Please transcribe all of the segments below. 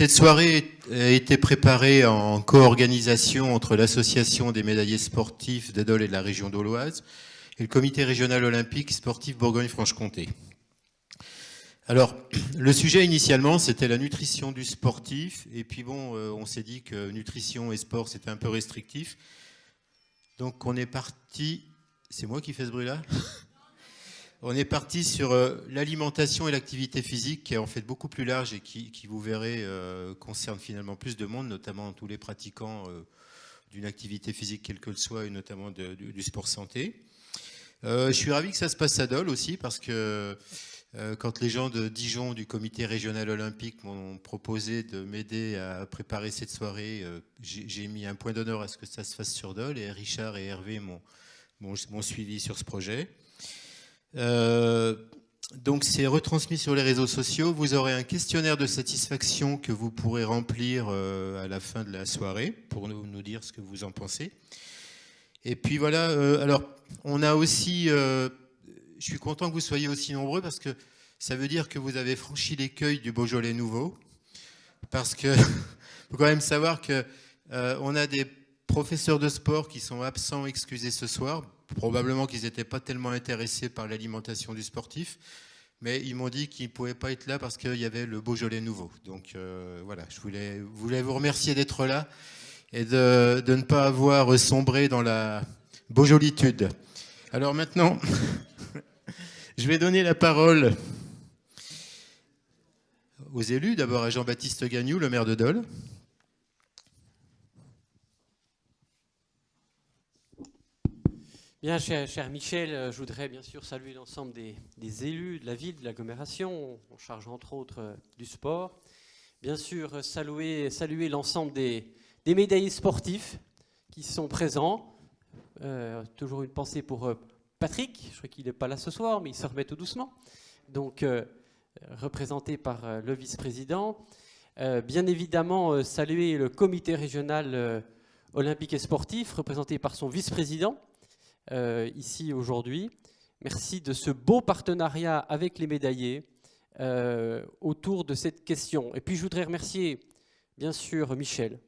Cette soirée a été préparée en co-organisation entre l'Association des médaillés sportifs de Dole et de la région doloise et le Comité régional olympique sportif Bourgogne-Franche-Comté. Alors, le sujet initialement, c'était la nutrition du sportif. Et puis bon, on s'est dit que nutrition et sport, c'était un peu restrictif. Donc on est parti... C'est moi qui fais ce bruit-là ? On est parti sur l'alimentation et l'activité physique, qui est en fait beaucoup plus large et qui vous verrez, concerne finalement plus de monde, notamment tous les pratiquants d'une activité physique quelle que soit, et notamment du sport santé. Je suis ravi que ça se passe à Dole aussi, parce que quand les gens de Dijon du comité régional olympique m'ont proposé de m'aider à préparer cette soirée, j'ai mis un point d'honneur à ce que ça se fasse sur Dole, et Richard et Hervé m'ont suivi sur ce projet. Donc c'est retransmis sur les réseaux sociaux. Vous aurez un questionnaire de satisfaction que vous pourrez remplir à la fin de la soirée pour nous dire ce que vous en pensez. Et puis voilà, alors on a aussi, je suis content que vous soyez aussi nombreux, parce que ça veut dire que vous avez franchi l'écueil du Beaujolais nouveau, parce que faut quand même savoir que on a des professeurs de sport qui sont absents, excusés ce soir. Probablement qu'ils n'étaient pas tellement intéressés par l'alimentation du sportif, mais ils m'ont dit qu'ils ne pouvaient pas être là parce qu'il y avait le Beaujolais nouveau. Donc voilà, je voulais vous remercier d'être là et de ne pas avoir sombré dans la beaujolitude. Alors maintenant, je vais donner la parole aux élus. D'abord à Jean-Baptiste Gagnoux, le maire de Dole. Bien, cher Michel, je voudrais bien sûr saluer l'ensemble des élus de la ville, de l'agglomération, en charge entre autres du sport. Bien sûr, saluer l'ensemble des médaillés sportifs qui sont présents. Toujours une pensée pour Patrick, je crois qu'il n'est pas là ce soir, mais il se remet tout doucement. Donc, représenté par le vice-président. Bien évidemment, saluer le comité régional olympique et sportif, représenté par son vice-président. Ici aujourd'hui. Merci de ce beau partenariat avec les médaillés autour de cette question. Et puis je voudrais remercier bien sûr Michel,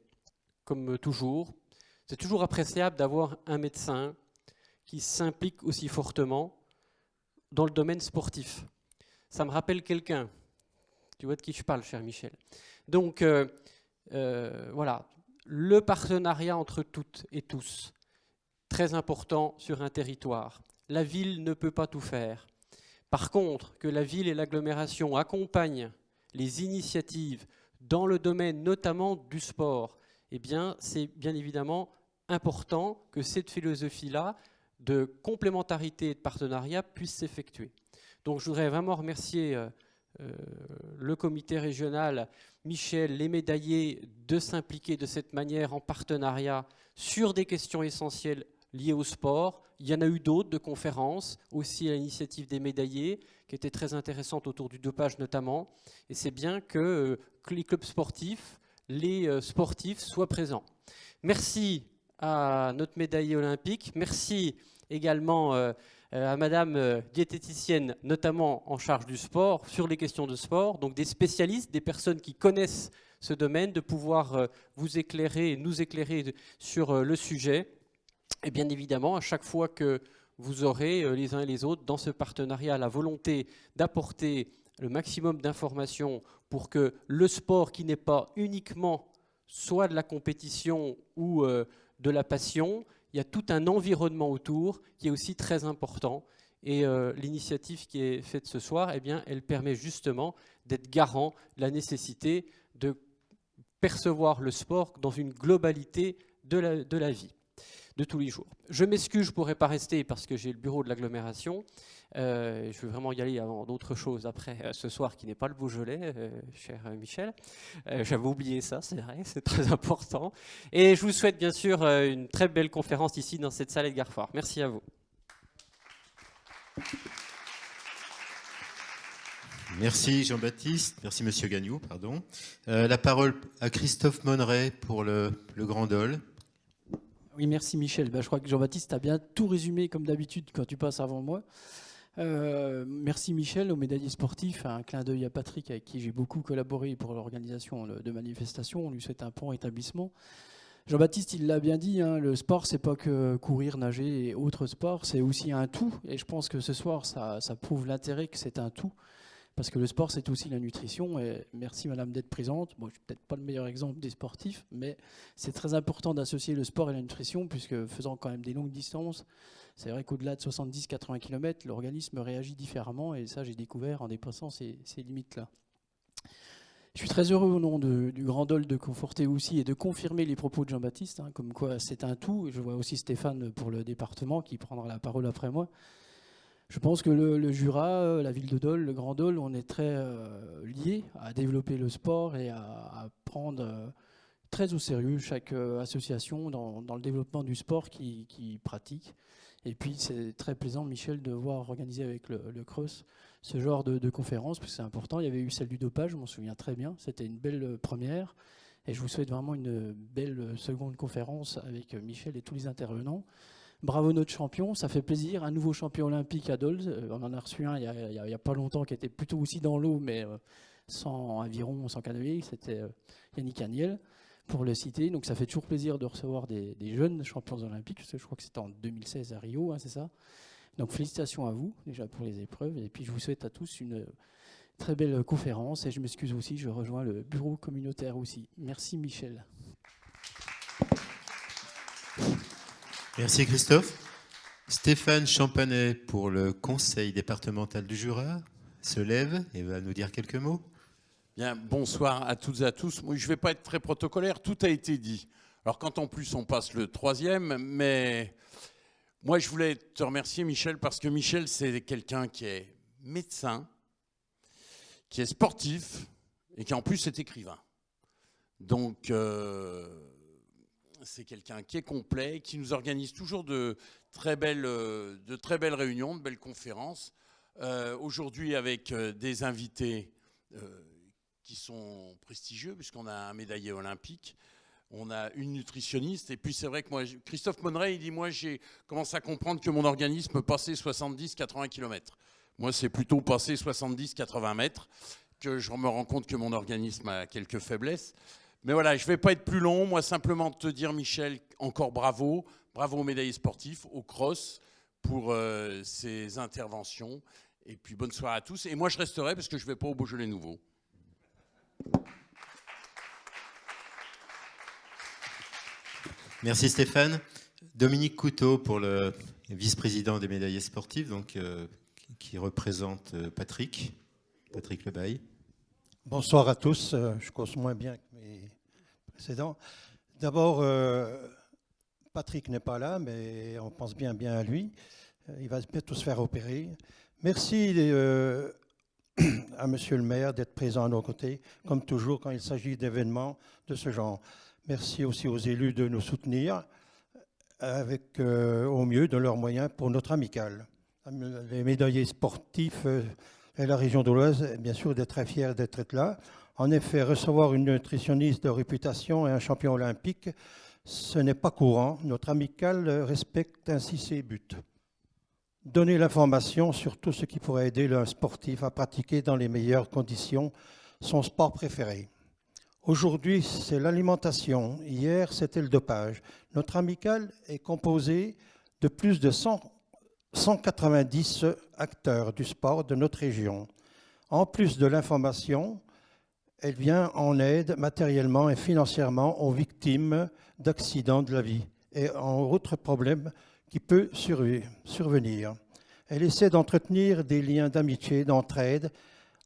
comme toujours. C'est toujours appréciable d'avoir un médecin qui s'implique aussi fortement dans le domaine sportif. Ça me rappelle quelqu'un. Tu vois de qui je parle, cher Michel. Donc voilà, le partenariat entre toutes et tous, très important sur un territoire. La ville ne peut pas tout faire. Par contre, que la ville et l'agglomération accompagnent les initiatives dans le domaine notamment du sport, eh bien, c'est bien évidemment important que cette philosophie-là de complémentarité et de partenariat puisse s'effectuer. Donc je voudrais vraiment remercier le comité régional, Michel, les médaillés, de s'impliquer de cette manière en partenariat sur des questions essentielles liées au sport. Il y en a eu d'autres de conférences, aussi à l'initiative des médaillés, qui étaient très intéressantes autour du dopage notamment. Et c'est bien que les clubs sportifs, les sportifs soient présents. Merci à notre médaillé olympique. Merci également à madame diététicienne, notamment en charge du sport, sur les questions de sport. Donc des spécialistes, des personnes qui connaissent ce domaine, de pouvoir vous éclairer, nous éclairer sur le sujet. Et bien évidemment, à chaque fois que vous aurez les uns et les autres dans ce partenariat la volonté d'apporter le maximum d'informations pour que le sport, qui n'est pas uniquement soit de la compétition ou de la passion, il y a tout un environnement autour qui est aussi très important. Et l'initiative qui est faite ce soir, eh bien, elle permet justement d'être garant de la nécessité de percevoir le sport dans une globalité de la vie de tous les jours. Je m'excuse, je ne pourrai pas rester parce que j'ai le bureau de l'agglomération. Je veux vraiment y aller avant d'autres choses après ce soir qui n'est pas le Beaujolais, cher Michel. J'avais oublié ça, c'est vrai, c'est très important. Et je vous souhaite bien sûr une très belle conférence ici dans cette salle Edgar Faure. Merci à vous. Merci Jean-Baptiste, merci Monsieur Gagnoux, pardon. La parole à Christophe Monneret pour le Grand Dole. Oui, merci Michel. Je crois que Jean-Baptiste a bien tout résumé comme d'habitude quand tu passes avant moi. Merci Michel, aux médaillés sportifs. Un clin d'œil à Patrick, avec qui j'ai beaucoup collaboré pour l'organisation de manifestations. On lui souhaite un prompt rétablissement. Jean-Baptiste, il l'a bien dit, hein, le sport, c'est pas que courir, nager et autres sports, c'est aussi un tout. Et je pense que ce soir, ça prouve l'intérêt que c'est un tout. Parce que le sport, c'est aussi la nutrition. Et merci, madame, d'être présente. Bon, je ne suis peut-être pas le meilleur exemple des sportifs, mais c'est très important d'associer le sport et la nutrition, puisque faisant quand même des longues distances, c'est vrai qu'au-delà de 70-80 km, l'organisme réagit différemment. Et ça, j'ai découvert en dépassant ces limites-là. Je suis très heureux au nom du Grand Dol de conforter aussi et de confirmer les propos de Jean-Baptiste, hein, comme quoi c'est un tout. Je vois aussi Stéphane pour le département qui prendra la parole après moi. Je pense que le Jura, la ville de Dole, le Grand Dole, on est très liés à développer le sport et à prendre très au sérieux chaque association dans le développement du sport qui pratique. Et puis c'est très plaisant, Michel, de voir organiser avec le CREUS ce genre de conférence, parce que c'est important. Il y avait eu celle du dopage, je m'en souviens très bien. C'était une belle première. Et je vous souhaite vraiment une belle seconde conférence avec Michel et tous les intervenants. Bravo notre champion, ça fait plaisir. Un nouveau champion olympique à Dole. On en a reçu un il y a pas longtemps qui était plutôt aussi dans l'eau, mais sans aviron, sans canoë. C'était Yannick Aniel, pour le citer. Donc ça fait toujours plaisir de recevoir des jeunes champions olympiques, parce que je crois que c'était en 2016 à Rio, hein, c'est ça. Donc félicitations à vous déjà pour les épreuves. Et puis je vous souhaite à tous une très belle conférence. Et je m'excuse aussi, je rejoins le bureau communautaire aussi. Merci Michel. Merci Christophe. Stéphane Champanet pour le conseil départemental du Jura se lève et va nous dire quelques mots. Bien, bonsoir à toutes et à tous. Moi, je ne vais pas être très protocolaire, tout a été dit. Alors quand en plus on passe le troisième, mais moi je voulais te remercier Michel, parce que Michel c'est quelqu'un qui est médecin, qui est sportif et qui en plus est écrivain. Donc c'est quelqu'un qui est complet, qui nous organise toujours de très belles réunions, de belles conférences. Aujourd'hui avec des invités qui sont prestigieux, puisqu'on a un médaillé olympique, on a une nutritionniste, et puis c'est vrai que moi, Christophe Monneret, il dit, moi j'ai commencé à comprendre que mon organisme passait 70-80 km. Moi c'est plutôt passé 70-80 mètres, que je me rends compte que mon organisme a quelques faiblesses. Mais voilà, je ne vais pas être plus long. Moi, simplement te dire, Michel, encore bravo. Bravo aux médaillés sportifs, au cross, pour ces interventions. Et puis, bonne soirée à tous. Et moi, je resterai parce que je ne vais pas au Beaujolais Nouveau. Merci Stéphane. Dominique Couteau pour le vice-président des médaillés sportifs, donc, qui représente Patrick Lebaille. Bonsoir à tous. Je cause moins bien que mes précédents. D'abord, Patrick n'est pas là, mais on pense bien à lui. Il va bientôt se faire opérer. Merci à Monsieur le maire d'être présent à nos côtés, comme toujours quand il s'agit d'événements de ce genre. Merci aussi aux élus de nous soutenir avec au mieux de leurs moyens pour notre amicale. Les médaillés sportifs et la région d'Auloise, bien sûr, d'être très fiers d'être là. En effet, recevoir une nutritionniste de réputation et un champion olympique, ce n'est pas courant. Notre amicale respecte ainsi ses buts. Donner l'information sur tout ce qui pourrait aider un sportif à pratiquer dans les meilleures conditions son sport préféré. Aujourd'hui, c'est l'alimentation. Hier, c'était le dopage. Notre amicale est composée de plus de 190 acteurs du sport de notre région. En plus de l'information, elle vient en aide matériellement et financièrement aux victimes d'accidents de la vie et en autres problèmes qui peuvent survenir. Elle essaie d'entretenir des liens d'amitié, d'entraide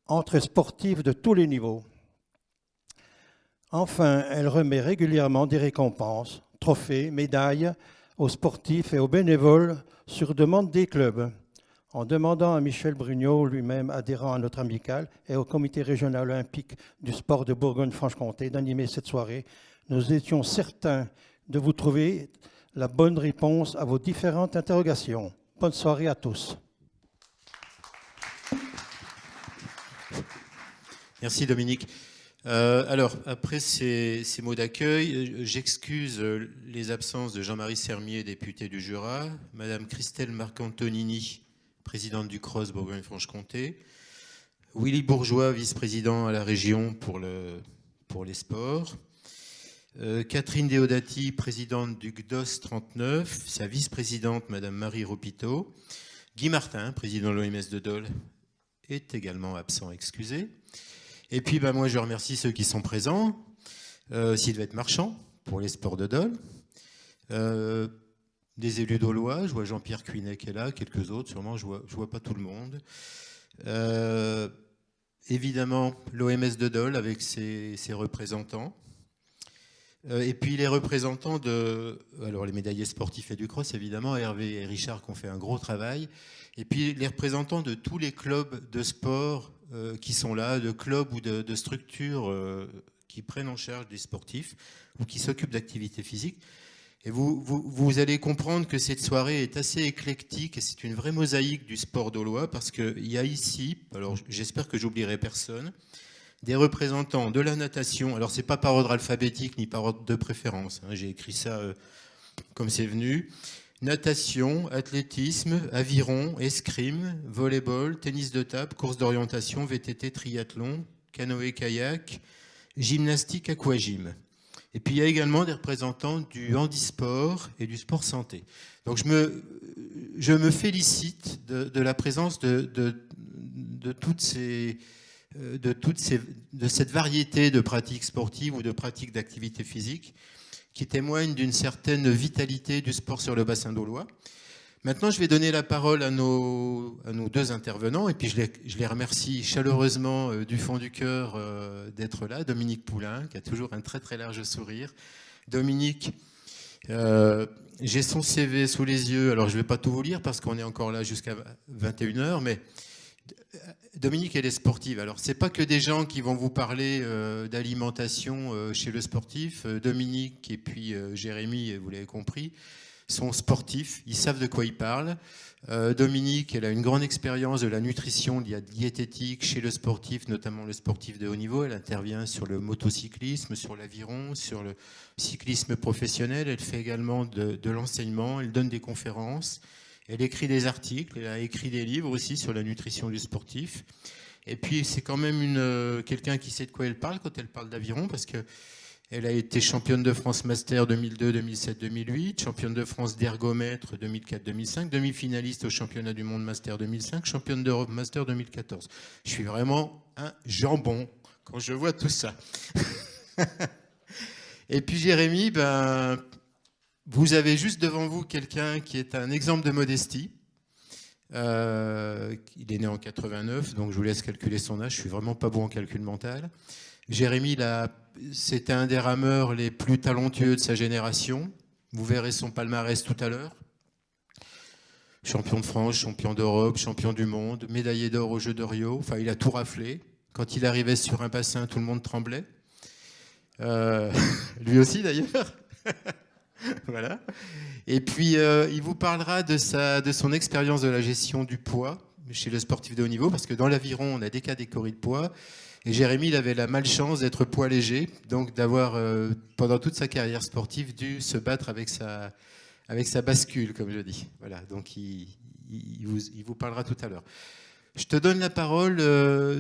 entre sportifs de tous les niveaux. Enfin, elle remet régulièrement des récompenses, trophées, médailles aux sportifs et aux bénévoles sur demande des clubs. En demandant à Michel Brugnot, lui-même adhérent à notre amicale, et au comité régional olympique du sport de Bourgogne-Franche-Comté d'animer cette soirée, nous étions certains de vous trouver la bonne réponse à vos différentes interrogations. Bonne soirée à tous. Merci Dominique. Alors, après ces mots d'accueil, j'excuse les absences de Jean-Marie Sermier, député du Jura, Madame Christelle Marcantonini, présidente du CROSS Bourgogne-Franche-Comté. Willy Bourgeois, vice-président à la région pour les sports. Catherine Deodati, présidente du GDOS 39, sa vice-présidente, Madame Marie Ropito. Guy Martin, président de l'OMS de Dole, est également absent, excusé. Et puis moi je remercie ceux qui sont présents. Sylvette Marchand, pour les sports de Dole. Des élus dolois, je vois Jean-Pierre Cuinet qui est là, quelques autres sûrement, je vois pas tout le monde. Évidemment, l'OMS de Dole avec ses représentants. Et puis les représentants alors les médaillés sportifs et du cross, évidemment, Hervé et Richard qui ont fait un gros travail. Et puis les représentants de tous les clubs de sport qui sont là, de clubs ou de structures qui prennent en charge des sportifs ou qui s'occupent d'activités physiques. Et vous allez comprendre que cette soirée est assez éclectique et c'est une vraie mosaïque du sport dolois parce qu'il y a ici, alors j'espère que j'oublierai personne, des représentants de la natation. Alors c'est pas par ordre alphabétique ni par ordre de préférence, hein, j'ai écrit ça comme c'est venu. Natation, athlétisme, aviron, escrime, volleyball, tennis de table, course d'orientation, VTT, triathlon, canoë-kayak, gymnastique, aquagym. Et puis il y a également des représentants du handisport et du sport santé. Donc je me félicite de la présence de cette variété de pratiques sportives ou de pratiques d'activité physique qui témoignent d'une certaine vitalité du sport sur le bassin dolois. Maintenant, je vais donner la parole à nos deux intervenants et puis je les remercie chaleureusement du fond du cœur d'être là. Dominique Poulain, qui a toujours un très très large sourire. Dominique, j'ai son CV sous les yeux, alors je ne vais pas tout vous lire parce qu'on est encore là jusqu'à 21h, mais Dominique, elle est sportive. Alors, ce n'est pas que des gens qui vont vous parler d'alimentation chez le sportif. Dominique et puis Jérémy, vous l'avez compris, sont sportifs, ils savent de quoi ils parlent. Dominique, elle a une grande expérience de la nutrition, de la diététique chez le sportif, notamment le sportif de haut niveau. Elle intervient sur le motocyclisme, sur l'aviron, sur le cyclisme professionnel. Elle fait également de l'enseignement, elle donne des conférences, elle écrit des articles, elle a écrit des livres aussi sur la nutrition du sportif. Et puis c'est quand même quelqu'un qui sait de quoi elle parle quand elle parle d'aviron, parce que elle a été championne de France Master 2002, 2007, 2008, championne de France d'ergomètre 2004, 2005, demi-finaliste au championnat du monde Master 2005, championne d'Europe Master 2014. Je suis vraiment un jambon quand je vois tout ça. Et puis Jérémy, vous avez juste devant vous quelqu'un qui est un exemple de modestie. Il est né en 89, donc je vous laisse calculer son âge. Je suis vraiment pas bon en calcul mental. Jérémy, c'était un des rameurs les plus talentueux de sa génération. Vous verrez son palmarès tout à l'heure. Champion de France, champion d'Europe, champion du monde, médaillé d'or aux Jeux de Rio. Enfin, il a tout raflé. Quand il arrivait sur un bassin, tout le monde tremblait. Lui aussi, d'ailleurs. Voilà. Et puis, il vous parlera de son expérience de la gestion du poids chez le sportif de haut niveau, parce que dans l'aviron, on a des catégories de poids. Et Jérémy, il avait la malchance d'être poids léger, donc d'avoir, pendant toute sa carrière sportive, dû se battre avec sa bascule, comme je dis. Voilà, donc il vous parlera tout à l'heure. Je te donne la parole,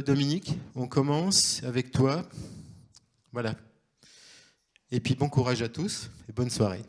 Dominique. On commence avec toi. Voilà. Et puis bon courage à tous et bonne soirée.